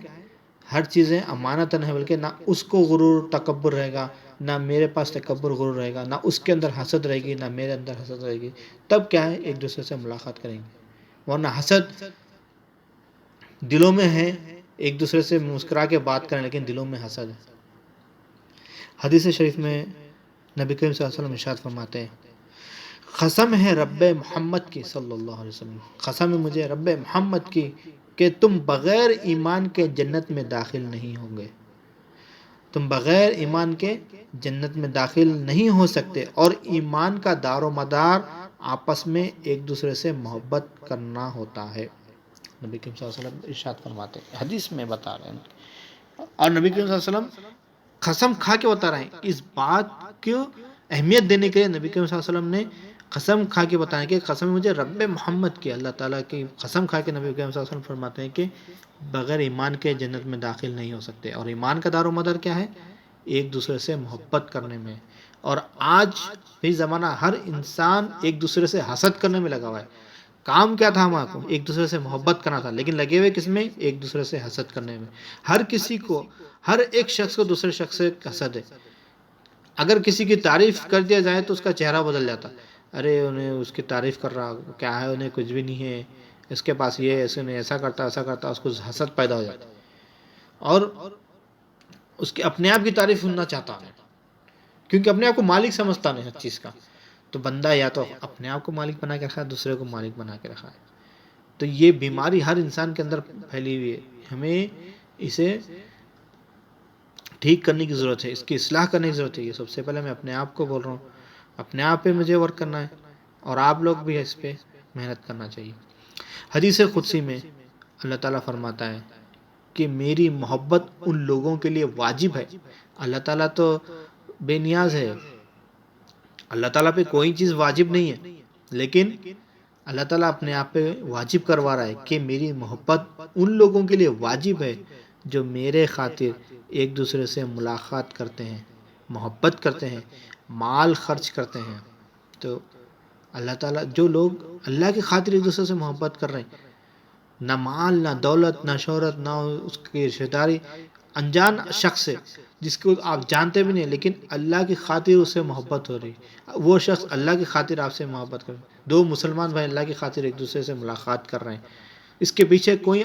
Speaker 1: ہر چیزیں امانتاً ہے، بلکہ نہ اس کو غرور تکبر رہے گا، نہ میرے پاس تکبر غرور رہے گا، نہ اس کے اندر حسد رہے گی، نہ میرے اندر حسد رہے گی. تب کیا ہے ایک دوسرے سے ملاقات کریں گے. ورنہ حسد دلوں میں ہے، ایک دوسرے سے مسکرا کے بات کریں لیکن دلوں میں حسد ہے. حدیث شریف میں نبی کریم صلی اللہ علیہ وسلم ارشاد فرماتے ہیں، قسم ہے رب محمد کی صلی اللہ علیہ وسلم، قسم ہے مجھے رب محمد کی کہ تم بغیر ایمان کے جنت میں داخل نہیں ہوں گے. تم بغیر ایمان کے جنت میں داخل نہیں ہو سکتے، اور ایمان کا دار و مدار آپس میں ایک دوسرے سے محبت کرنا ہوتا ہے. نبی کریم صلی اللہ علیہ وسلم ارشاد فرماتے ہیں، حدیث میں بتا رہے ہیں. اور نبی کریم صلی اللہ علیہ وسلم قسم کھا کے بتا رہے ہیں. اس بات کو اہمیت دینے کے لیے نبی کریم صلی اللہ علیہ وسلم نے قسم کھا کے بتایا کہ قسم مجھے رب محمد کی، اللہ تعالیٰ کی قسم کھا کے نبی کریم صلی اللہ علیہ وسلم فرماتے ہیں کہ بغیر ایمان کے جنت میں داخل نہیں ہو سکتے. اور ایمان کا دار و مدار کیا ہے؟ ایک دوسرے سے محبت کرنے میں. اور آج بھی زمانہ ہر انسان ایک دوسرے سے حسد کرنے میں لگا ہوا ہے. کام کیا تھا ہمارا کو؟ ایک دوسرے سے محبت کرنا تھا، لیکن لگے ہوئے کس میں؟ ایک دوسرے سے حسد کرنے میں. ہر کسی کو، ہر ایک شخص کو دوسرے شخص سے حسد ہے. اگر کسی کی تعریف کر دیا جائے تو اس کا چہرہ بدل جاتا. ارے انہیں اس کی تعریف کر رہا کیا ہے، انہیں کچھ بھی نہیں ہے، اس کے پاس یہ ہے، اس نے ایسا کرتا ایسا کرتا، اس کو حسد پیدا ہو جاتا. اور اس کے اپنے آپ کی تعریف سننا چاہتا ہے، کیونکہ اپنے آپ کو مالک سمجھتا نہیں ہر چیز کا. تو بندہ یا تو اپنے آپ کو مالک بنا کے رکھا ہے، دوسرے کو مالک بنا کے رکھا ہے. تو یہ بیماری ہر انسان کے اندر پھیلی ہوئی ہے. ہمیں اسے ٹھیک کرنے کی ضرورت ہے، اس کی اصلاح کرنے کی ضرورت ہے. یہ سب سے پہلے میں اپنے آپ کو بول رہا ہوں، اپنے آپ پہ مجھے ورک کرنا ہے، اور آپ لوگ بھی اس پہ محنت کرنا چاہیے. حدیث قدسی میں اللہ تعالیٰ فرماتا ہے کہ میری محبت ان لوگوں کے لیے واجب ہے. اللہ تعالیٰ تو بے نیاز ہے، اللہ تعالیٰ پہ کوئی چیز واجب نہیں ہے، لیکن اللہ تعالیٰ اپنے آپ پہ واجب کروا رہا ہے کہ میری محبت ان لوگوں کے لیے واجب ہے جو میرے خاطر ایک دوسرے سے ملاقات کرتے ہیں، محبت کرتے ہیں، مال خرچ کرتے ہیں. تو اللہ تعالیٰ جو لوگ اللہ کی خاطر ایک دوسرے سے محبت کر رہے ہیں، نہ مال، نہ دولت، نہ شہرت، نہ اس کی رشتہ داری، انجان شخص ہے جس کو آپ جانتے بھی نہیں، لیکن اللہ کی خاطر اس سے محبت ہو رہی ہے، وہ شخص اللہ کی خاطر آپ سے محبت کر رہے ہیں. دو مسلمان بھائی اللہ کی خاطر ایک دوسرے سے ملاقات کر رہے ہیں، اس کے پیچھے کوئی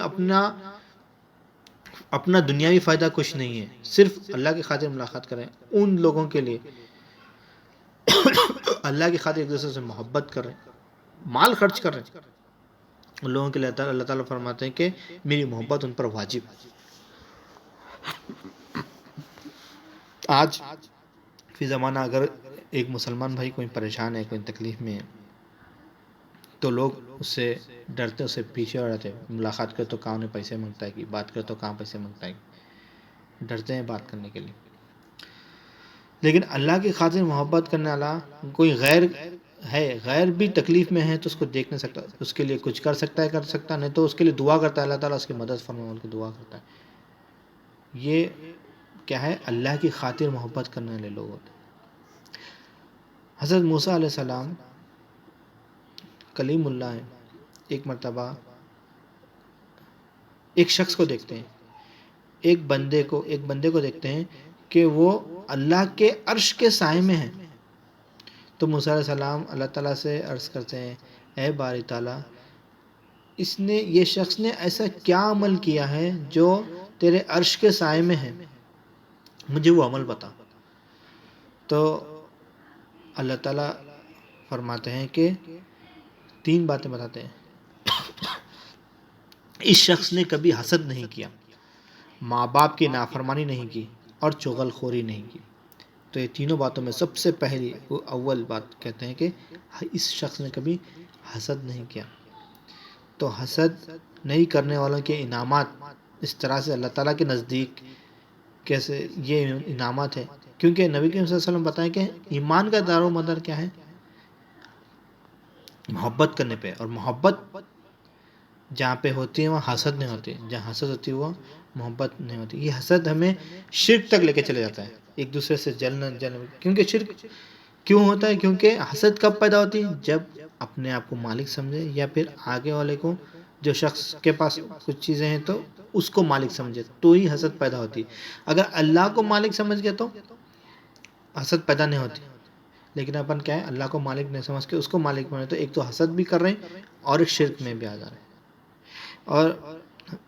Speaker 1: اپنا دنیاوی فائدہ کچھ نہیں ہے، صرف اللہ کی خاطر ملاقات کریں. ان لوگوں کے لیے اللہ کی خاطر ایک دوسرے سے محبت کر رہے ہیں، مال خرچ کر رہے ہیں، ان لوگوں کے لیے اللہ تعالیٰ فرماتے ہیں کہ میری محبت ان پر واجب ہے. آج فی زمانہ اگر ایک مسلمان بھائی کوئی پریشان ہے، کوئی تکلیف میں ہے، تو لوگ اس سے ڈرتے، اس سے پیچھے ہو جاتے ہیں. ملاقات کرے تو کہاں انہیں پیسے مانگتا ہے، کہ بات کرے تو کہاں پیسے مانگتا ہے، ڈرتے ہیں بات کرنے کے لیے. لیکن اللہ کی خاطر محبت کرنے والا کوئی غیر ہے، غیر بھی تکلیف میں ہے تو اس کو دیکھ نہیں سکتا، اس کے لیے کچھ کر سکتا ہے، کر سکتا نہیں تو اس کے لیے دعا کرتا ہے، اللہ تعالیٰ اس کی مدد فرمائے بول کے دعا کرتا ہے. یہ کیا ہے؟ اللہ کی خاطر محبت کرنے والے لوگ ہوتے ہیں. حضرت موسیٰ علیہ السلام کلیم اللہ ہیں، ایک مرتبہ ایک شخص کو دیکھتے ہیں، ایک بندے کو دیکھتے ہیں کہ وہ اللہ کے عرش کے سائے میں ہیں. تو موسیٰ علیہ السلام اللہ تعالیٰ سے عرض کرتے ہیں، اے باری تعالیٰ، یہ شخص نے ایسا کیا عمل کیا ہے جو تیرے عرش کے سائے میں ہے، مجھے وہ عمل بتا. تو اللہ تعالیٰ فرماتے ہیں کہ 3 باتیں بتاتے ہیں. اس شخص نے کبھی حسد نہیں کیا، ماں باپ کی نافرمانی نہیں کی، اور چغل خوری نہیں کی. تو یہ تینوں باتوں میں سب سے پہلی اول بات کہتے ہیں کہ اس شخص نے کبھی حسد نہیں کیا. تو حسد نہیں کرنے والوں کے انعامات اس طرح سے اللہ تعالیٰ کے نزدیک کیسے یہ انعامات ہیں، کیونکہ نبی کریم صلی اللہ علیہ وسلم بتائیں کہ ایمان کا دار و مدار کیا ہے؟ محبت کرنے پہ. اور محبت جہاں پہ ہوتی ہے وہاں حسد نہیں ہوتی، جہاں حسد ہوتی ہے وہ محبت نہیں ہوتی. یہ حسد ہمیں شرک تک لے کے چلے جاتا ہے، ایک دوسرے سے جلن. کیونکہ شرک کیوں ہوتا ہے؟ کیونکہ حسد کب پیدا ہوتی ہے؟ جب اپنے آپ کو مالک سمجھے، یا پھر آگے والے کو، جو شخص کے پاس کچھ چیزیں ہیں تو اس کو مالک سمجھے، تو ہی حسد پیدا ہوتی. اگر اللہ کو مالک سمجھ گئے تو حسد پیدا نہیں ہوتی. لیکن اپن کیا ہے، اللہ کو مالک نہیں سمجھ کے اس کو مالک بنے، تو ایک تو حسد بھی کر رہے ہیں اور ایک شرک میں بھی آ جا رہے ہیں. اور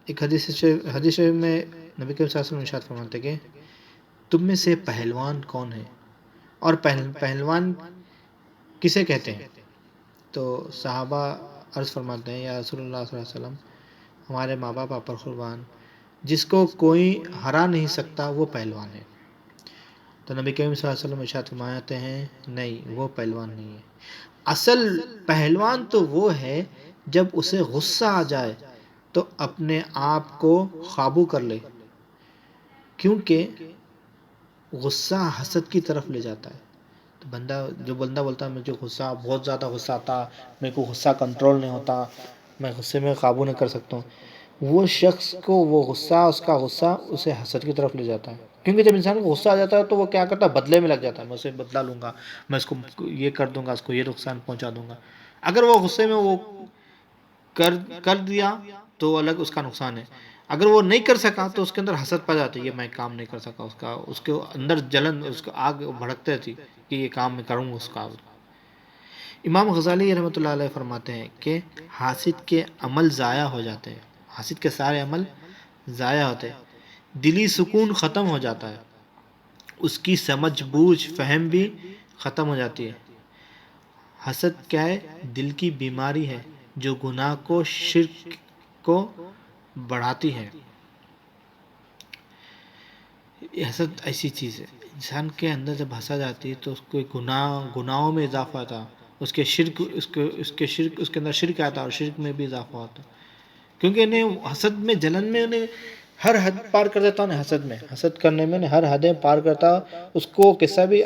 Speaker 1: ایک حدیث شریف میں نبی کریم صلی اللہ علیہ وسلم ارشاد فرماتے ہیں کہ تم میں سے پہلوان کون ہے، اور پہلوان کسے کہتے ہیں؟ تو صحابہ عرض فرماتے ہیں، یا رسول اللہ صلی اللہ علیہ وسلم، ہمارے ماں باپ آپ پر قربان، جس کو کوئی ہرا نہیں سکتا وہ پہلوان ہے. تو نبی کریم صلی اللہ علیہ وسلم ارشاد فرماتے ہیں نہیں، وہ پہلوان نہیں ہے. اصل پہلوان تو وہ ہے جب اسے غصہ آ جائے تو اپنے آپ کو قابو کر لے، کیونکہ غصہ حسد کی طرف لے جاتا ہے. تو بندہ بولتا ہے مجھے غصہ، بہت زیادہ غصہ آتا، میرے کو غصہ کنٹرول نہیں ہوتا، میں غصے میں قابو نہیں کر سکتا ہوں، وہ شخص کو وہ غصہ، اس کا غصہ اسے حسد کی طرف لے جاتا ہے. کیونکہ جب انسان کو غصہ آ جاتا ہے تو وہ کیا کرتا ہے، بدلے میں لگ جاتا ہے، میں اسے بدلا لوں گا، میں اس کو یہ کر دوں گا، اس کو یہ نقصان پہنچا دوں گا. اگر وہ غصے میں وہ کر کر دیا تو الگ اس کا نقصان ہے. اگر وہ نہیں کر سکا تو اس کے اندر حسد پا جاتی ہے، یہ میں کام نہیں کر سکا، اس کے اندر جلن، اس کو آگ بھڑکتے تھی کہ یہ کام میں کروں اس کا. امام غزالی رحمۃ اللہ علیہ فرماتے ہیں کہ حاسد کے عمل ضائع ہو جاتے ہیں، حاسد کے سارے عمل ضائع ہوتے ہیں، دلی سکون ختم ہو جاتا ہے، اس کی سمجھ بوجھ فہم بھی ختم ہو جاتی ہے. حسد کیا ہے؟ دل کی بیماری ہے جو گناہ کو، شرک کو بڑھاتی ہے. حسد ایسی چیز ہے، انسان کے اندر جب حسد آتی ہے تو اس کو گناہوں میں اضافہ آتا، اس کے شرک، اس کے اندر شرک آتا، اور شرک میں بھی اضافہ ہوتا. کیونکہ انہیں حسد میں، جلن میں، انہیں ہر حد پار کر دیتا انہیں حسد میں، حسد کرنے میں ہر حدیں پار کرتا. اس کو کیسا بھی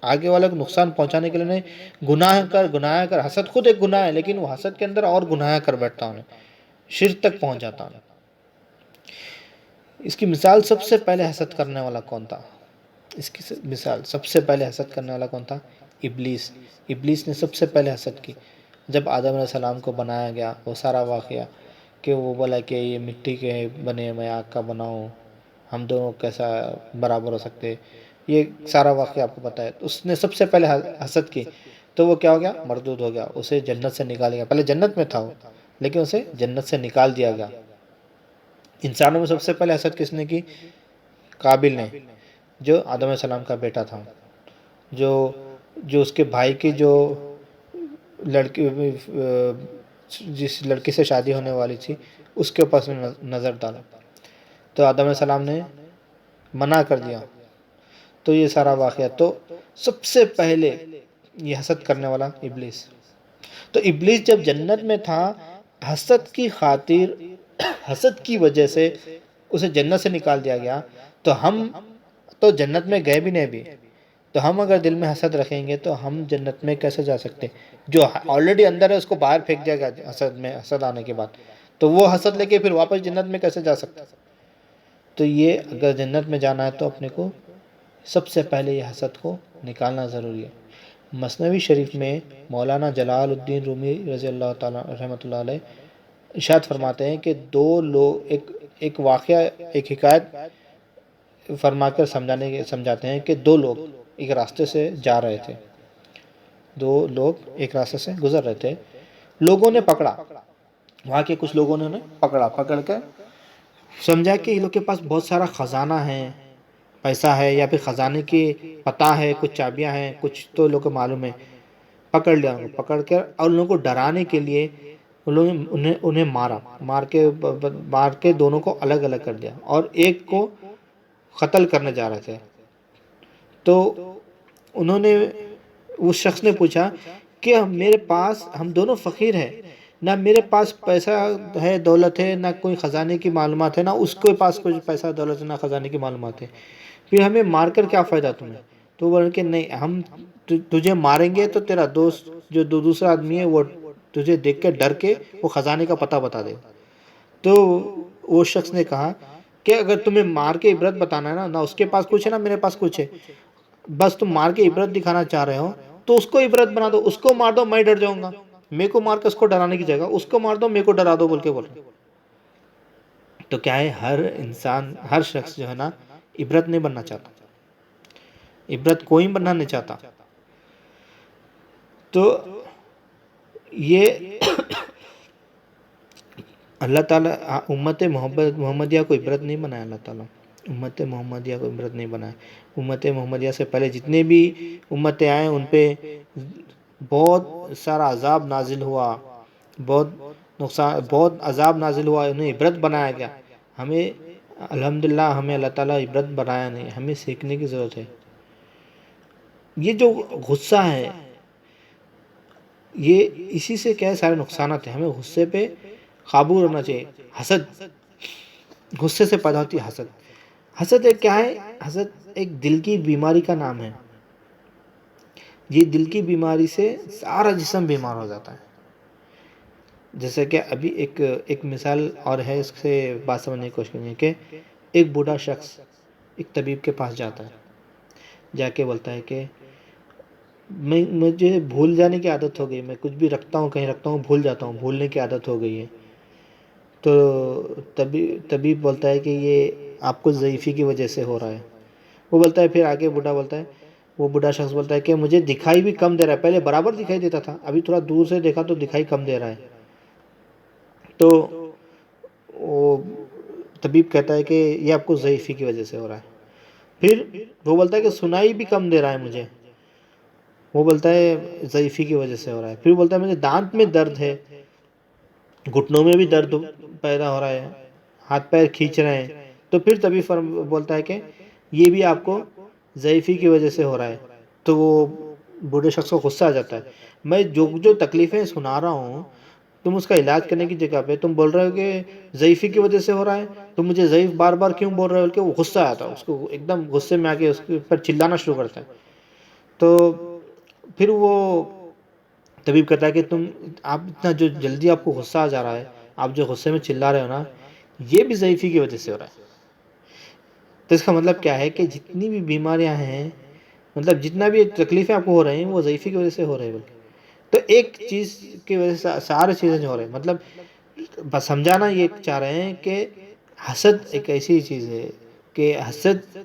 Speaker 1: آگے والے کو نقصان پہنچانے کے لیے انہیں گناہ کر، حسد خود ایک گناہ ہے، لیکن وہ حسد کے اندر اور گناہ کر بیٹھتا انہیں، شرک تک پہنچ جاتا انہیں. اس کی مثال سب سے پہلے حسد کرنے والا کون تھا؟ اس کی مثال سب سے پہلے حسد کرنے والا کون تھا؟ ابلیس. ابلیس نے سب سے پہلے حسد کی. جب آدم علیہ السلام کو بنایا گیا، وہ سارا واقعہ کہ وہ بولا کہ یہ مٹی کے بنے، میں آگ کا بناؤں، ہم دونوں کیسا برابر ہو سکتے، یہ سارا واقعہ آپ کو پتہ ہے. اس نے سب سے پہلے حسد کی، تو وہ کیا ہو گیا؟ مردود ہو گیا، اسے جنت سے نکال گیا. پہلے جنت میں تھا وہ، لیکن اسے جنت سے نکال دیا گیا. انسانوں میں سب سے پہلے حسد کس نے کی؟ قابل نے، جو آدم علیہ السلام کا بیٹا تھا، جو اس کے بھائی کی جو لڑکی، جس لڑکی سے شادی ہونے والی تھی، اس کے اوپر نے نظر ڈالا، تو آدم علیہ السلام نے منع کر دیا. تو یہ سارا واقعہ، تو سب سے پہلے یہ حسد کرنے والا ابلیس. تو ابلیس جب جنت میں تھا، حسد کی خاطر، حسد کی وجہ سے اسے جنت سے نکال دیا گیا. تو ہم تو جنت میں گئے بھی نہیں بھی، تو ہم اگر دل میں حسد رکھیں گے تو ہم جنت میں کیسے جا سکتے؟ جو آلریڈی اندر ہے اس کو باہر پھینک دیا گیا حسد آنے کے بعد، تو وہ حسد لے کے پھر واپس جنت میں کیسے جا سکتا؟ تو یہ اگر جنت میں جانا ہے تو اپنے کو سب سے پہلے یہ حسد کو نکالنا ضروری ہے. مثنوی شریف میں مولانا جلال الدین رومی رضی اللہ تعالیٰ رحمۃ اللہ علیہ ارشاد فرماتے ہیں کہ دو لوگ، ایک واقعہ، ایک حکایت فرما کر سمجھاتے ہیں کہ دو لوگ ایک راستے سے جا رہے تھے، دو لوگ ایک راستے سے گزر رہے تھے. لوگوں نے پکڑا، وہاں کے کچھ لوگوں نے پکڑ کر سمجھا کہ یہ لوگ کے پاس بہت سارا خزانہ ہے، پیسہ ہے، یا پھر خزانے کی پتہ ہے، کچھ چابیاں ہیں، کچھ تو لوگ کو معلوم ہے. پکڑ لیا ان کو، پکڑ کر، اور ان لوگوں کو ڈرانے کے لیے ان لوگوں نے انہیں مار کے دونوں کو الگ الگ کر دیا، اور ایک کو قتل کرنے جا رہے تھے. تو انہوں نے، اس شخص نے پوچھا کہ میرے پاس، ہم دونوں فقیر ہیں، نہ میرے پاس پیسہ ہے، دولت ہے، نہ کوئی خزانے کی معلومات ہے، نہ اس کے پاس کوئی پیسہ دولت ہے، نہ خزانے کی معلومات ہے، پھر ہمیں مار کر کیا فائدہ تمہیں؟ تو بولے کہ نہیں، ہم تجھے ماریں گے تو تیرا دوست جو دوسرا آدمی ہے وہ تجھے دیکھ کے ڈر کے وہ خزانے کا پتہ بتا دے. تو وہ شخص نے کہا کہ اگر تمہیں مار کے عبرت بتانا ہے نا، نہ اس کے پاس کچھ ہے نہ میرے پاس کچھ ہے، بس تم مار کے عبرت دکھانا چاہ رہے ہو تو اس کو عبرت بنا دو، اس کو مار دو، میں ڈر جاؤں گا. میرے کو مار کے اس کو ڈرانے کی جگہ اس کو مار دو، میرے کو ڈرا دو بول کے بول رہے. تو کیا ہے، ہر انسان، ہر شخص جو ہے نا عبرت نہیں بننا چاہتا، عبرت کوئی بننا نہیں چاہتا. تو یہ اللہ تعالیٰ امت محمدیہ کو عبرت نہیں بنایا. اللہ تعالیٰ امت محمدیہ کو عبرت نہیں بنایا. امت محمدیہ سے پہلے جتنے بھی امتیں آئیں ان پہ بہت سارا عذاب نازل ہوا، بہت نقصان، بہت عذاب نازل ہوا، انہیں عبرت بنایا گیا. ہمیں الحمدللہ ہمیں اللہ تعالیٰ عبرت بنایا نہیں، ہمیں سیکھنے کی ضرورت ہے. یہ جو غصہ ہے یہ اسی سے کیا ہے، سارے نقصانات ہیں. ہمیں غصے پہ قابو رکھنا چاہیے. حسد، غصے سے پیدا ہوتی ہے حسد. حسد ایک کیا ہے، حسد ایک دل کی بیماری کا نام ہے. یہ دل کی بیماری سے سارا جسم بیمار ہو جاتا ہے. جیسے کہ ابھی ایک مثال اور ہے، اس سے بات سمجھنے کی کوشش کریں کہ ایک بوڑھا شخص ایک طبیب کے پاس جاتا ہے، جا کے بولتا ہے کہ مجھے بھول جانے کی عادت ہو گئی، میں کچھ بھی رکھتا ہوں کہیں رکھتا ہوں بھول جاتا ہوں، بھولنے کی عادت ہو گئی ہے. تو طبیب بولتا ہے کہ یہ آپ کو ضعیفی کی وجہ سے ہو رہا ہے. وہ بولتا ہے، پھر آگے بوڑھا بولتا ہے، وہ بوڑھا شخص بولتا ہے کہ مجھے دکھائی بھی کم دے رہا ہے، پہلے برابر دکھائی دیتا تھا، ابھی تھوڑا دور سے دیکھا تو دکھائی کم دے رہا ہے. تو وہ طبیب کہتا ہے کہ یہ آپ کو ضعیفی کی وجہ سے ہو رہا ہے. پھر وہ بولتا ہے کہ سنائی بھی کم دے رہا ہے مجھے، وہ بولتا ہے ضعیفی کی وجہ سے ہو رہا ہے. پھر بولتا ہے مجھے دانت میں درد ہے، گھٹنوں میں بھی درد پیدا ہو رہا ہے، ہاتھ پیر کھینچ رہے ہیں. تو پھر طبیب بولتا ہے کہ یہ بھی آپ کو ضعیفی کی وجہ سے ہو رہا ہے. تو وہ بوڑھے شخص کو غصہ آ جاتا ہے، میں جو تکلیفیں سنا رہا ہوں تم اس کا علاج کرنے کی جگہ پہ تم بول رہے ہو کہ ضعیفی کی وجہ سے ہو رہا ہے، تو مجھے ضعیف بار بار کیوں بول رہے ہو؟ کہ وہ غصہ آتا ہے اس کو، ایک دم غصے میں آ کے اس کے اوپر چلانا شروع کرتا ہے. تو پھر وہ طبیب کہتا ہے کہ آپ اتنا جو جلدی آپ کو غصہ آ جا رہا ہے، آپ جو غصے میں چلا رہے ہو نا، یہ بھی ضعیفی کی وجہ سے ہو رہا ہے. تو اس کا مطلب کیا ہے کہ جتنی بھی بیماریاں ہیں، مطلب جتنا بھی تکلیفیں آپ کو ہو رہی ہیں وہ ضعیفی کی وجہ سے ہو رہے ہیں. تو ایک چیز کی وجہ سے سارے چیزیں جو ہو رہے ہیں، مطلب بس سمجھانا یہ چاہ رہے ہیں کہ حسد ایک ایسی چیز ہے کہ حسد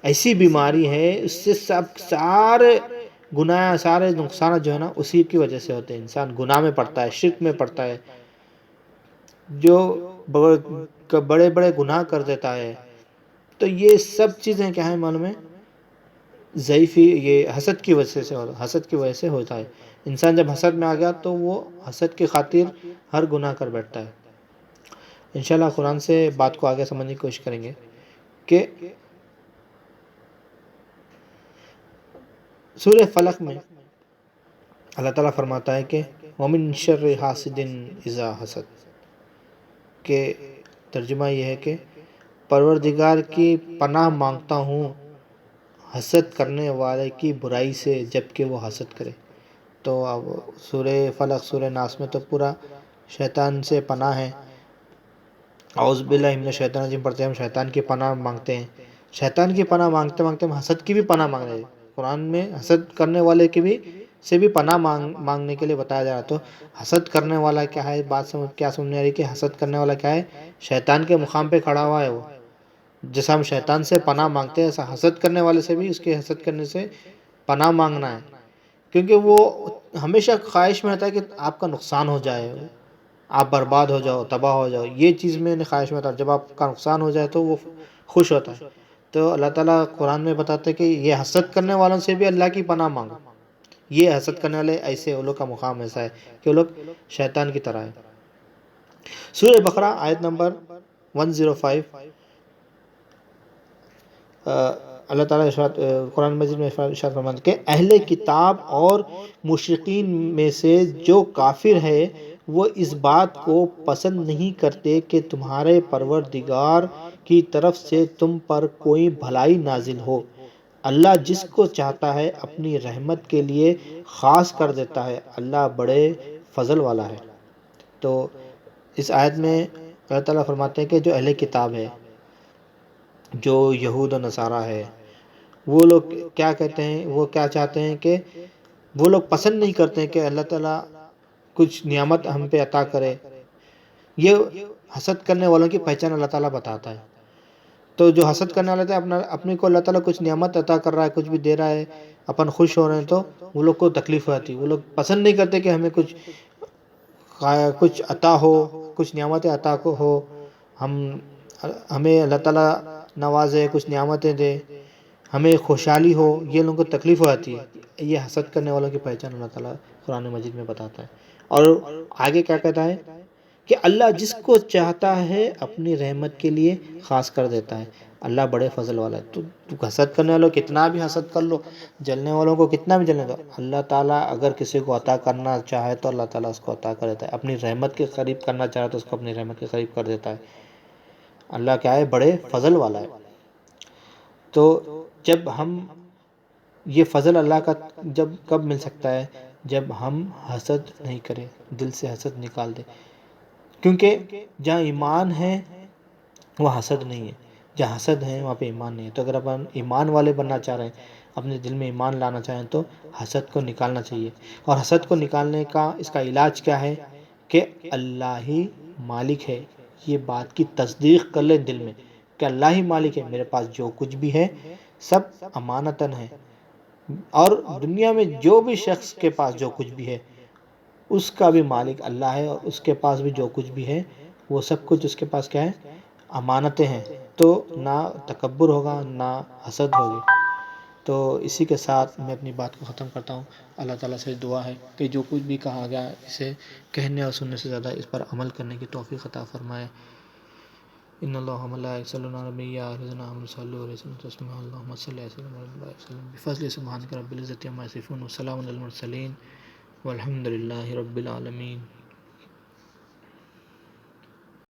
Speaker 1: ایسی بیماری ہے، اس سے سارے گناہ، سارے نقصانات جو ہے نا اسی کی وجہ سے ہوتے ہیں. انسان گناہ میں پڑتا ہے، شرک میں پڑتا ہے، جو بڑے بڑے گناہ کر دیتا ہے. تو یہ سب چیزیں کیا ہیں معلوم ہے، ضعیفی، یہ حسد کی وجہ سے حسد کی وجہ سے ہوتا ہے. انسان جب حسد میں آ گیا تو وہ حسد کی خاطر ہر گناہ کر بیٹھتا ہے. انشاءاللہ قرآن سے بات کو آگے سمجھنے کی کوشش کریں گے کہ سورہ فلق میں اللہ تعالیٰ فرماتا ہے کہ وَمِن شَرِّ حَاسِدٍ اِذَا حَسَد، کہ ترجمہ یہ ہے کہ پروردگار کی پناہ مانگتا ہوں حسد کرنے والے کی برائی سے جب کہ وہ حسد کرے. تو اب سورہ فلق، سورہ ناس میں تو پورا شیطان سے پناہ ہے. اعوذ باللہ من الشیطان الرجیم پڑھتے ہیں، ہم شیطان کی پناہ مانگتے ہیں. شیطان کی پناہ مانگتے مانگتے ہم حسد کی بھی پناہ مانگ رہے ہیں. قرآن میں حسد کرنے والے کی بھی سے بھی پناہ مانگنے کے لیے بتایا جا رہا ہے. تو حسد کرنے والا کیا ہے، بات کیا سمجھنے آ رہی ہے کہ حسد کرنے والا کیا ہے، شیطان کے مقام پہ کھڑا ہوا ہے. وہ جیسا ہم شیطان سے پناہ مانگتے ہیں، ایسا حسد کرنے والے سے بھی اس کے حسد کرنے سے پناہ مانگنا ہے. کیونکہ وہ ہمیشہ خواہش میں رہتا ہے کہ آپ کا نقصان ہو جائے، آپ برباد ہو جاؤ، تباہ ہو جاؤ. یہ چیز میں نے خواہش میں رہتا ہے. جب آپ کا نقصان ہو جائے تو وہ خوش ہوتا ہے. تو اللہ تعالیٰ قرآن میں بتاتے ہیں کہ یہ حسد کرنے والوں سے بھی اللہ کی پناہ مانگو. یہ حسد کرنے والے ایسے، ان لوگ کا مقام ایسا ہے کہ وہ لوگ شیطان کی طرح ہے. سورہ بقرہ آیت نمبر 105، اللہ تعالیٰ قرآن مجید میں ارشاد فرماتے ہیں کہ اہل کتاب اور مشرکین میں سے جو کافر ہے وہ اس بات کو پسند نہیں کرتے کہ تمہارے پروردگار کی طرف سے تم پر کوئی بھلائی نازل ہو. اللہ جس کو چاہتا ہے اپنی رحمت کے لیے خاص کر دیتا ہے. اللہ بڑے فضل والا ہے۔ تو اس آیت میں اللہ تعالیٰ فرماتے ہیں کہ جو اہل کتاب ہے، جو یہود و نصارہ ہے، وہ لوگ کیا کہتے ہیں، وہ کیا چاہتے ہیں کہ وہ لوگ پسند نہیں کرتے ہیں کہ اللہ تعالیٰ کچھ نعمت ہم پہ عطا کرے۔ یہ حسد کرنے والوں کی پہچان اللہ تعالیٰ بتاتا ہے۔ تو جو حسد کرنے والے تھے، اپنے کو اللہ تعالیٰ کچھ نعمت عطا کر رہا ہے، کچھ بھی دے رہا ہے، اپن خوش ہو رہے ہیں، تو وہ لوگ کو تکلیف ہوتی ہے۔ وہ لوگ پسند نہیں کرتے کہ ہمیں کچھ عطا ہو، کچھ نعمتیں عطا کو ہو، ہمیں اللہ تعالیٰ نوازے، کچھ نعمتیں دے، ہمیں خوشحالی ہو، یہ لوگوں کو تکلیف ہو جاتی ہے۔ یہ حسد کرنے والوں کی پہچان اللہ تعالیٰ قرآن مجید میں بتاتا ہے۔ اور آگے کیا کہتا ہے کہ اللہ جس کو چاہتا ہے اپنی رحمت کے لیے خاص کر دیتا ہے۔ اللہ بڑے فضل والا ہے۔ تو حسد کرنے والوں کتنا بھی حسد کر لو، جلنے والوں کو کتنا بھی جلنے دو، اللہ تعالیٰ اگر کسی کو عطا کرنا چاہے تو اللہ تعالیٰ اس کو عطا کر دیتا ہے۔ اپنی رحمت کے قریب کرنا چاہے تو اس کو اپنی رحمت کے قریب کر دیتا ہے۔ اللہ کیا ہے، بڑے فضل والا ہے۔ تو جب ہم یہ فضل اللہ کا جب کب مل سکتا ہے، جب ہم حسد نہیں کریں، دل سے حسد نکال دیں۔ کیونکہ جہاں ایمان ہے وہاں حسد نہیں ہے، جہاں حسد ہے وہاں پہ ایمان نہیں ہے۔ تو اگر اپن ایمان والے بننا چاہ رہے ہیں، اپنے دل میں ایمان لانا چاہیں، تو حسد کو نکالنا چاہیے۔ اور حسد کو نکالنے کا اس کا علاج کیا ہے کہ اللہ ہی مالک ہے، یہ بات کی تصدیق کر لے دل میں کہ اللہ ہی مالک ہے، میرے پاس جو کچھ بھی ہے سب امانتاً ہے۔ اور دنیا میں جو بھی شخص کے پاس جو کچھ بھی ہے اس کا بھی مالک اللہ ہے، اور اس کے پاس بھی جو کچھ بھی ہے وہ سب کچھ اس کے پاس کیا ہے، امانتیں ہیں۔ تو نہ تکبر ہوگا، نہ حسد ہوگی۔ تو اسی کے ساتھ میں اپنی بات کو ختم کرتا ہوں۔ اللہ تعالیٰ سے دعا ہے کہ جو کچھ بھی کہا گیا اسے کہنے اور سننے سے زیادہ اس پر عمل کرنے کی توفیق عطا فرمائے۔ ان اللہ و ملائکتہ یصلون علی النبی یا ایھا الذین آمنوا صلوا علیہ وسلم تسلیما اللهم صل وسلم وسلم بفضل سبحانک رب العزة عما یصفون وسلام علی المرسلین والحمد للہ رب العالمین۔